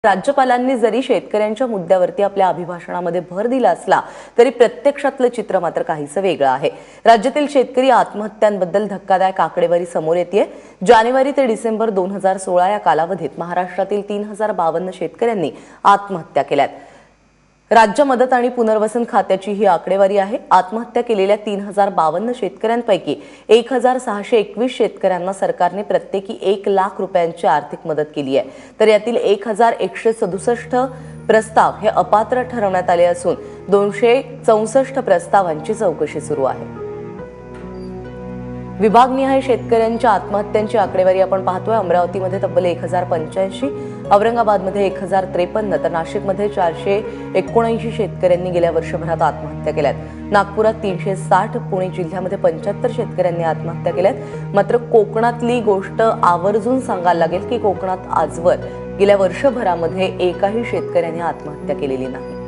राज्यपालांनी जरी शेतकऱ्यांच्या मुद्द्यावरती आपल्या अभिभाषणामध्ये भर दिला असला तरी प्रत्यक्षातलं चित्र मात्र काहीसं वेगळं आहे। राज्यातील शेतकरी आत्महत्यांबद्दल धक्कादायक आकडेवारी समोर येते। जानेवारी ते डिसेंबर 2016 या कालावधीत महाराष्ट्रातील 3052 शेतकऱ्यांनी आत्महत्या केल्यात। राज्य मदत आणि पुनर्वसन खात्याची ही आकडेवारी आहे। आत्महत्या केलेल्या 3052 शेतकऱ्यांपैकी 1621 शेतकऱ्यांना सरकारने प्रत्येकी 1 लाख रुपयांची आर्थिक मदत केली आहे, तर यातील 1167 प्रस्ताव हे अपात्र ठरवण्यात आले असून 264 प्रस्तावांची चौकशी सुरू आहे। विभागनिहाय शेतकऱ्यांच्या आत्महत्यांची आकडेवारी आपण पाहतोय। अमरावतीमध्ये तब्बल 1085, औरंगाबादमध्ये 1053, तर नाशिकमध्ये 479 शेतकऱ्यांनी गेल्या वर्षभरात आत्महत्या केल्यात। नागपुरात 360, पुणे जिल्ह्यामध्ये 75 शेतकऱ्यांनी आत्महत्या केल्यात। मात्र कोकणातली गोष्ट आवर्जून सांगायला लागेल की कोकणात आजवर गेल्या वर्षभरामध्ये एकाही शेतकऱ्याने आत्महत्या केलेली नाही।